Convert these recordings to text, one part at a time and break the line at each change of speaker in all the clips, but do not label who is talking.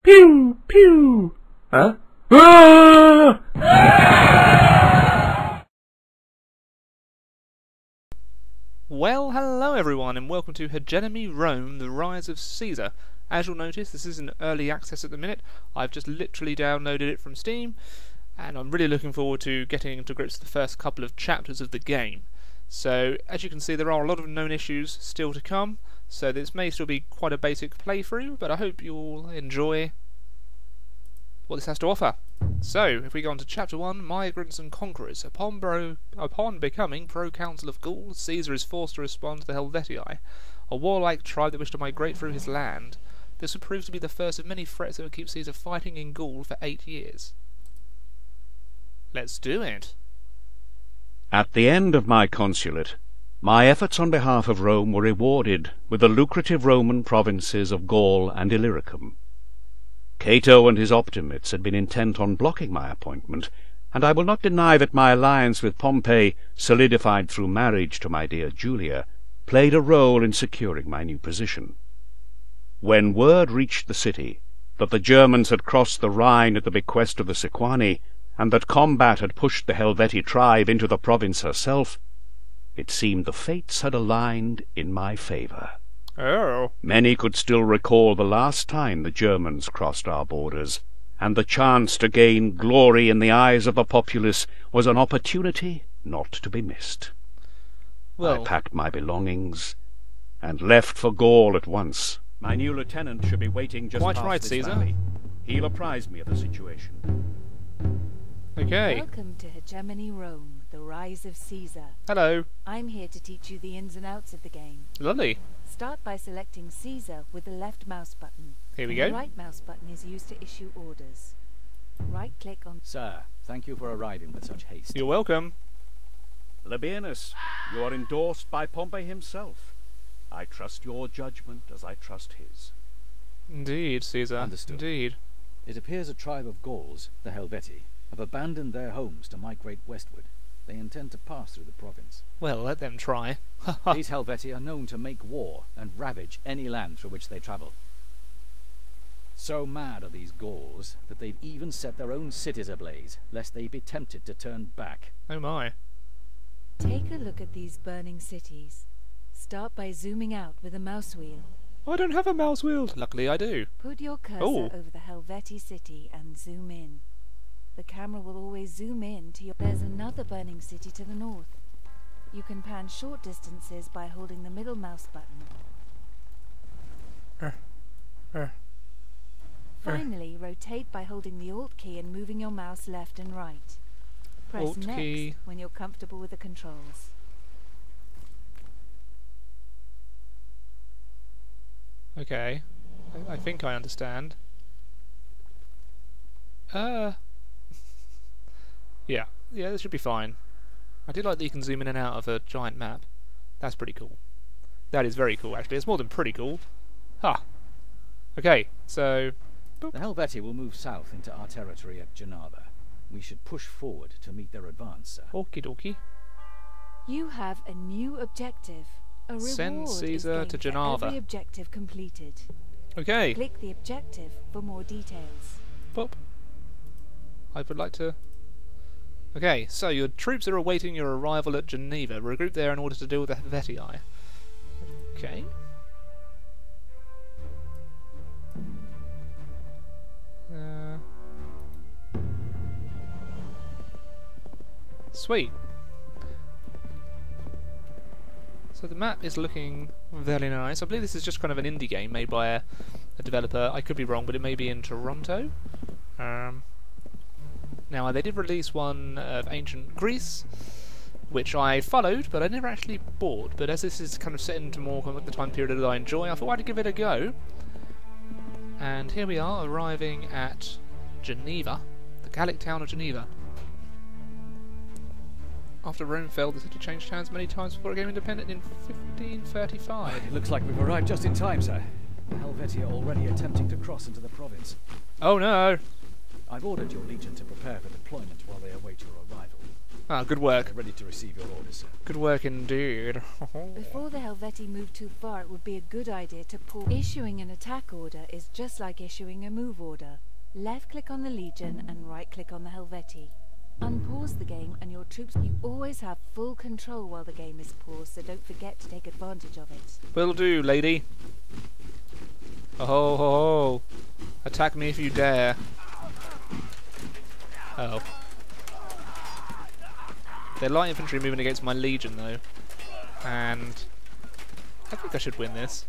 Pew! Pew! Huh? Ah!
Well, hello everyone, and welcome to Hegemony Rome, the Rise of Caesar. As you'll notice, this is in early access at the minute. I've just literally downloaded it from Steam, and I'm really looking forward to getting into grips with the first couple of chapters of the game. So, as you can see, there are a lot of known issues still to come, so this may still be quite a basic playthrough, but I hope you'll enjoy what this has to offer. So, if we go on to Chapter 1, Migrants and Conquerors. Upon becoming Proconsul of Gaul, Caesar is forced to respond to the Helvetii, a warlike tribe that wished to migrate through his land. This would prove to be the first of many threats that would keep Caesar fighting in Gaul for 8 years. Let's do it!
At the end of my consulate, my efforts on behalf of Rome were rewarded with the lucrative Roman provinces of Gaul and Illyricum. Cato and his Optimates had been intent on blocking my appointment, and I will not deny that my alliance with Pompey, solidified through marriage to my dear Julia, played a role in securing my new position. When word reached the city that the Germans had crossed the Rhine at the bequest of the Sequani, and that combat had pushed the Helvetii tribe into the province herself, it seemed the fates had aligned in my favour.
Oh.
Many could still recall the last time the Germans crossed our borders, and the chance to gain glory in the eyes of the populace was an opportunity not to be missed.
Well,
I packed my belongings and left for Gaul at once. My new lieutenant should be waiting just
quite
past
right,
this
Caesar.
valley. He'll apprise me of the situation.
okay.
Welcome to Hegemony Rome, the Rise of Caesar.
Hello.
I'm here to teach you the ins and outs of the game.
Lovely.
Start by selecting Caesar with the left mouse button.
Here we
The
go.
right mouse button is used to issue orders. Right-click on...
Sir, thank you for arriving with such haste.
You're welcome.
Labienus, you are endorsed by Pompey himself. I trust your judgment as I trust his.
Indeed, Caesar.
Understood.
Indeed.
It appears a tribe of Gauls, the Helvetii, have abandoned their homes to migrate westward. They intend to pass through the province.
Well, let them try.
These Helvetii are known to make war and ravage any land through which they travel. So mad are these Gauls that they've even set their own cities ablaze, lest they be tempted to turn back.
Oh my.
Take a look at these burning cities. Start by zooming out with a mouse wheel.
I don't have a mouse wheel. Luckily I do.
Put your cursor over the Helvetii city and zoom in. The camera will always zoom in to your... There's another burning city to the north. You can pan short distances by holding the middle mouse button. Finally, rotate by holding the Alt key and moving your mouse left and right. Press
Alt
Next
key.
when you're comfortable with the controls.
Okay. I think I understand. Yeah, this should be fine. I do like that you can zoom in and out of a giant map. That's pretty cool. That is very cool, actually. It's more than pretty cool. Ha! Okay, so... boop.
The Helvetii will move south into our territory at Genava. We should push forward to meet their advance, sir.
Okie dokie.
You have a new objective. A reward
Send
is
Caesar
gained
to
for
Genava.
every objective completed.
Okay.
Click the objective for more details.
Boop. I would like to... Okay, so your troops are awaiting your arrival at Geneva. Regroup there in order to deal with the Helvetii. Okay. Sweet. So the map is looking very nice. I believe this is just kind of an indie game made by a developer. I could be wrong, but it may be in Toronto. Now, they did release one of ancient Greece, which I followed, but I never actually bought. But as this is kind of set into more the time period that I enjoy, I thought I'd give it a go. And here we are, arriving at Geneva, the Gallic town of Geneva. After Rome fell, the city changed hands many times before it became independent in 1535.
It looks like we've arrived just in time, sir. The Helvetii are already attempting to cross into the province.
Oh no!
I've ordered your legion to prepare for deployment while they await your arrival.
Ah, good work.
Ready to receive your orders, sir.
Good work indeed.
Before the Helvetii move too far, it would be a good idea to pause. Issuing an attack order is just like issuing a move order. Left-click on the Legion and right-click on the Helvetii. Unpause the game and your troops. You always have full control while the game is paused, so don't forget to take advantage of it.
Will do, lady. Oh ho ho. Attack me if you dare. Oh. They're light infantry moving against my legion though. And I think I should win this.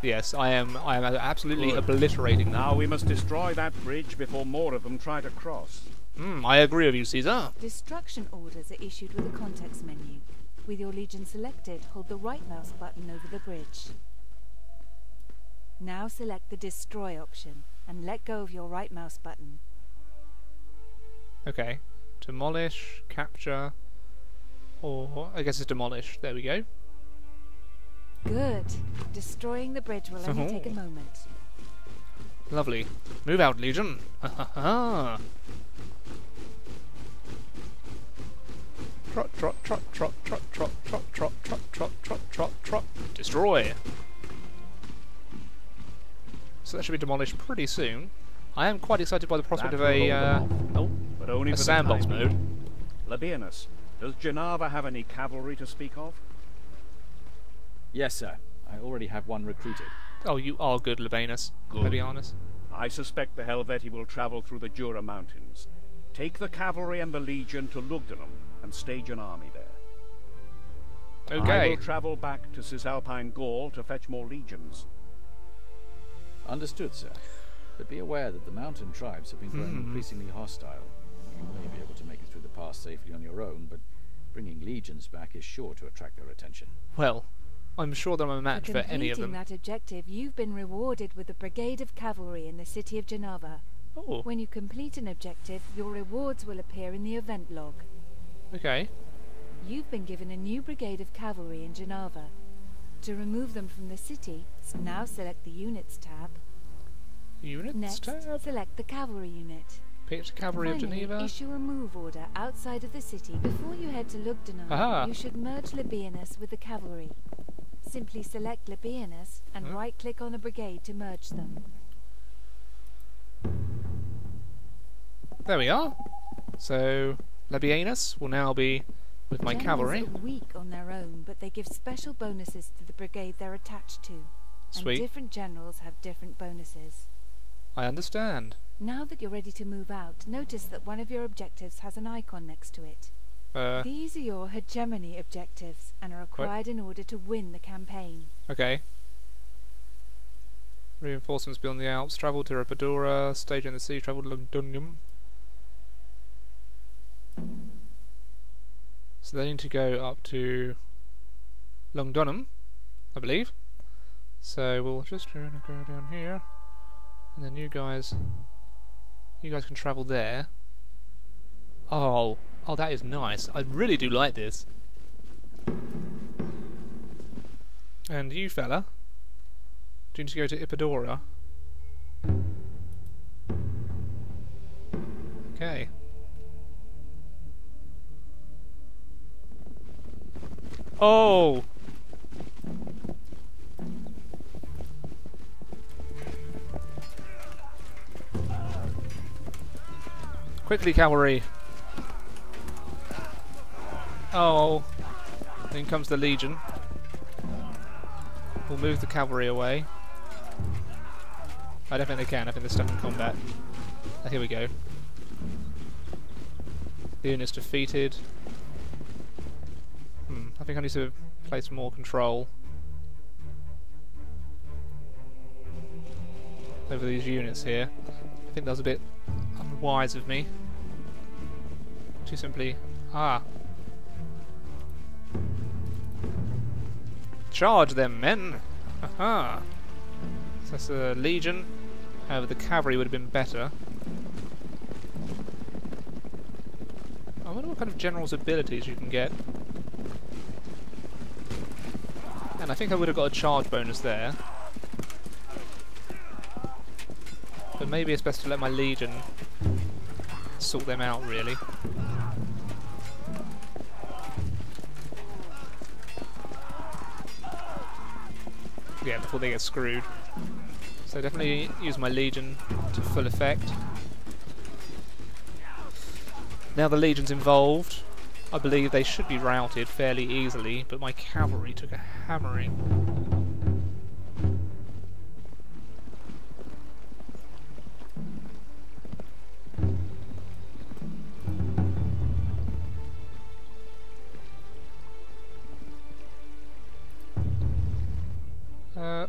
Yes, I am absolutely
Good.
obliterating them.
Now we must destroy that bridge before more of them try to cross.
I agree with you, Caesar.
Destruction orders are issued with a context menu. With your legion selected, hold the right mouse button over the bridge. Now select the destroy option and let go of your right mouse button.
Okay. Demolish, capture, or I guess it's demolish. There we go.
Good. Destroying the bridge will only take a moment.
Lovely. Move out, Legion. Ha ha ha. Trot, trot, trot, trot, trot, trot, trot, trot, trot, trot, trot, trot, trot. Destroy. So that should be demolished pretty soon. I am quite excited by the prospect of a
But only
a
for
sandbox
the time being.
mode.
Labienus, does Genava have any cavalry to speak of?
Yes, sir. I already have one recruited.
Oh, you are good, Labanus.
Good.
To be honest.
I suspect the Helvetii will travel through the Jura Mountains. Take the cavalry and the legion to Lugdunum and stage an army there. I
Okay.
will travel back to Cisalpine Gaul to fetch more legions.
Understood, sir. But be aware that the mountain tribes have been growing increasingly hostile. You may be able to make it through the pass safely on your own, but bringing legions back is sure to attract their attention.
Well, I'm sure that I'm a match for any of them.
completing that objective, you've been rewarded with a brigade of cavalry in the city of Genava.
Oh,
When you complete an objective, your rewards will appear in the event log.
okay.
You've been given a new brigade of cavalry in Geneva. To remove them from the city, now select the Units tab.
Units
Next,
tab.
select the cavalry unit.
Picked cavalry of
Finally,
Geneva.
issue a move order outside of the city. Before you head to Lugdunum,
Aha.
you should merge Labienus with the cavalry. Simply select Labienus and right-click on a brigade to merge them.
There we are. So Labienus will now be with my cavalry.
Generals are weak on their own, but they give special bonuses to the brigade they're attached to.
Sweet.
And different generals have different bonuses.
I understand.
Now that you're ready to move out, notice that one of your objectives has an icon next to it. These are your hegemony objectives and are required in order to win the campaign.
Okay. Reinforcements beyond the Alps. Travel to Rapadura. Stage in the sea. Travel to Lugdunum. So they need to go up to Lugdunum, I believe. So we'll just go down here, and then you guys can travel there. Oh, that is nice. I really do like this. And you fella, do you need to go to Ippodora? Okay. Oh! Quickly, cavalry! Oh! In comes the legion. We'll move the cavalry away. I don't think they can. I think they're stuck in combat. Oh, here we go. The unit's defeated. I think I need to place more control over these units here. I think that was a bit unwise of me. Too simply... Charge them, men! Haha! So that's a legion. However, the cavalry would have been better. I wonder what kind of general's abilities you can get. And I think I would have got a charge bonus there. But maybe it's best to let my legion sort them out, really. Yeah, before they get screwed. So definitely use my legion to full effect. Now the legion's involved, I believe they should be routed fairly easily, but my cavalry took a hammering.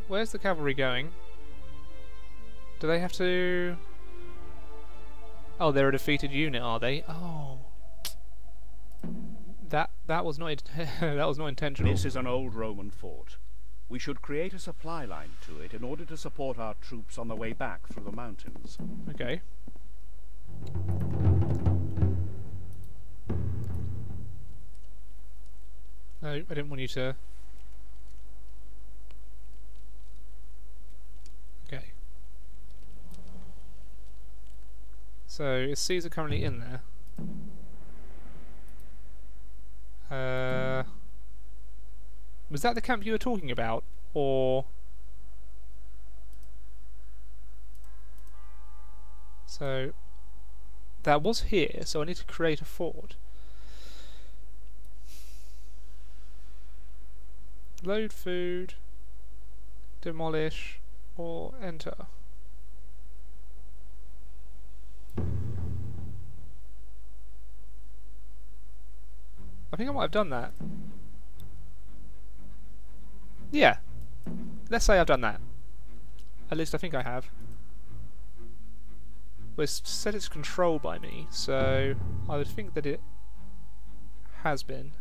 Where's the cavalry going? Do they have to... Oh, they're a defeated unit, are they? Oh. That was not that was not intentional.
This is an old Roman fort. We should create a supply line to it in order to support our troops on the way back through the mountains.
Okay. No, I didn't want you to... Okay. So, is Caesar currently in there? Was that the camp you were talking about? Or... So... That was here, so I need to create a fort. Load food, demolish, or enter. I think I might have done that. Yeah. Let's say I've done that. At least I think I have. Well, it's said it's controlled by me, so I would think that it has been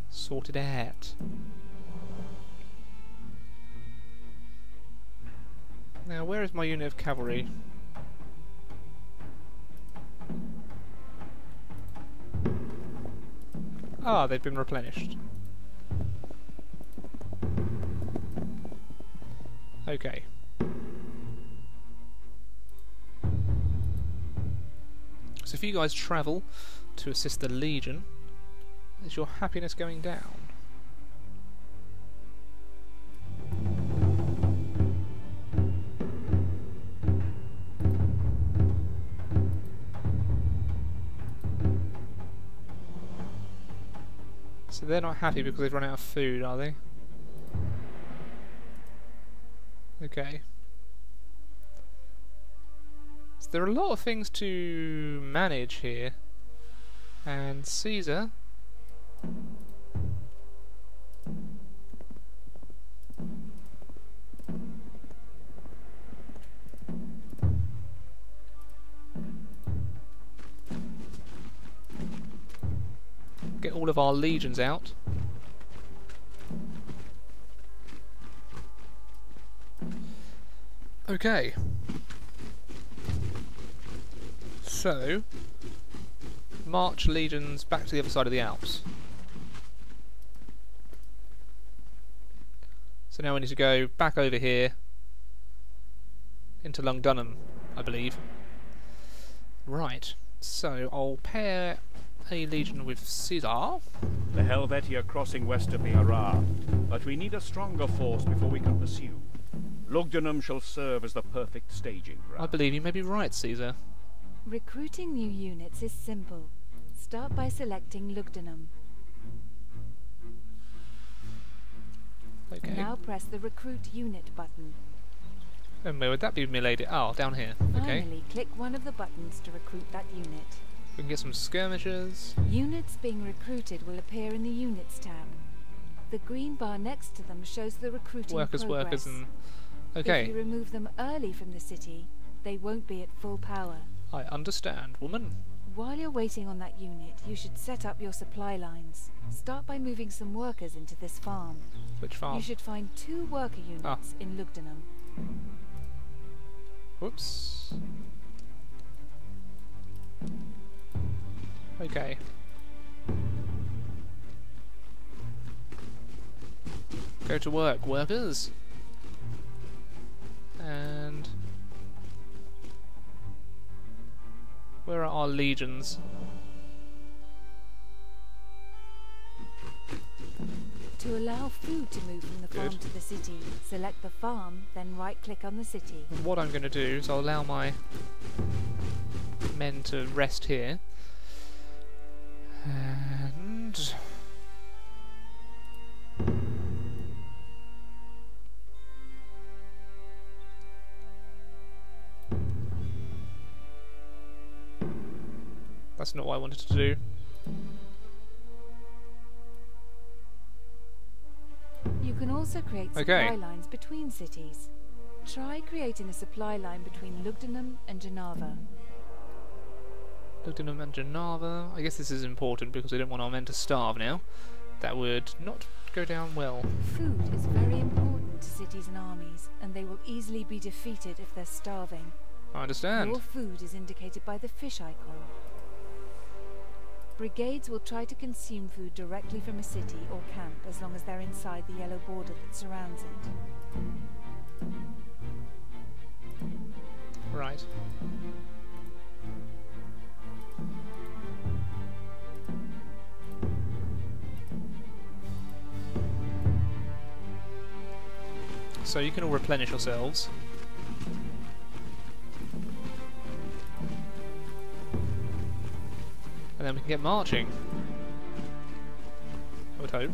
sorted out. Now, where is my unit of cavalry? Ah, they've been replenished. Okay. So if you guys travel to assist the Legion, is your happiness going down? So they're not happy because they've run out of food, are they? Okay. So there are a lot of things to manage here. And Caesar... Get all of our legions out. Okay. So, march legions back to the other side of the Alps. So now we need to go back over here into Lugdunum, I believe. Right. So I'll pair a legion with Caesar.
The Helvetii are crossing west of the Arar, but we need a stronger force before we can pursue. Lugdunum shall serve as the perfect staging ground.
I believe you may be right, Caesar.
Recruiting new units is simple. Start by selecting Lugdunum.
Okay.
Now press the recruit unit button.
And where would that be, milady? Oh, down here. Okay.
Finally, click one of the buttons to recruit that unit.
We can get some skirmishers.
Units being recruited will appear in the Units tab. The green bar next to them shows the recruiting progress.
Workers, and... Okay.
If you remove them early from the city, they won't be at full power.
I understand, woman.
While you're waiting on that unit, you should set up your supply lines. Start by moving some workers into this farm.
Which farm?
You should find 2 worker units in Lugdunum.
Whoops. Okay. Go to work, workers. And... where are our legions?
To To allow food to move from the farm
Good.
to the city, select the farm, then right-click on the city.
And what I'm going to do is I'll allow my men to rest here. And... that's not what I wanted to do.
You can also create supply lines between cities. Try creating a supply line between Lugdunum and Genava.
Lugdunum and Genava. I guess this is important because we don't want our men to starve now. That would not go down well.
Food is very important to cities and armies, and they will easily be defeated if they're starving.
I understand.
Your food is indicated by the fish icon. Brigades will try to consume food directly from a city or camp as long as they're inside the yellow border that surrounds it.
Right. So you can all replenish yourselves. And then we can get marching. I would hope.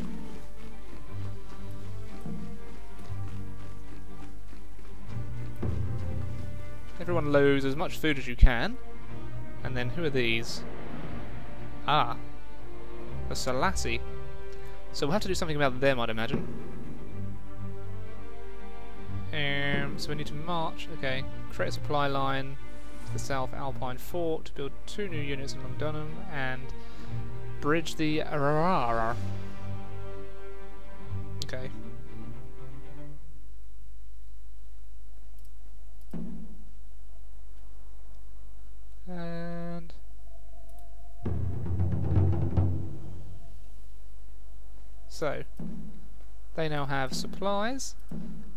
Everyone loads as much food as you can. And then who are these? Ah. The Selassie. So we'll have to do something about them, I'd imagine. So we need to march. Okay. Create a supply line to the South Alpine Fort, build 2 new units in Lugdunum, and bridge the Arara. Okay. And so they now have supplies.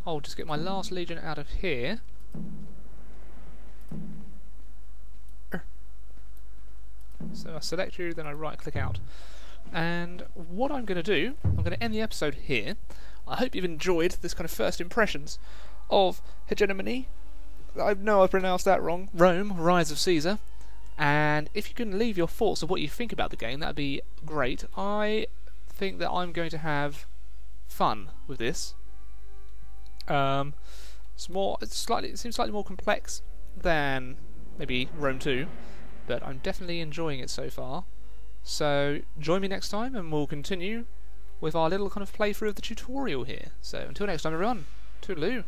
I'll just get my last legion out of here. So I select you, then I right click out. And what I'm going to do, I'm going to end the episode here. I hope you've enjoyed this kind of first impressions of Hegemony. I know I pronounced that wrong. Rome, Rise of Caesar. And if you can leave your thoughts of what you think about the game, that'd be great. I think that I'm going to have fun with this. It seems slightly more complex than maybe Rome 2, but I'm definitely enjoying it so far. So join me next time and we'll continue with our little kind of playthrough of the tutorial here. So until next time everyone, toodaloo.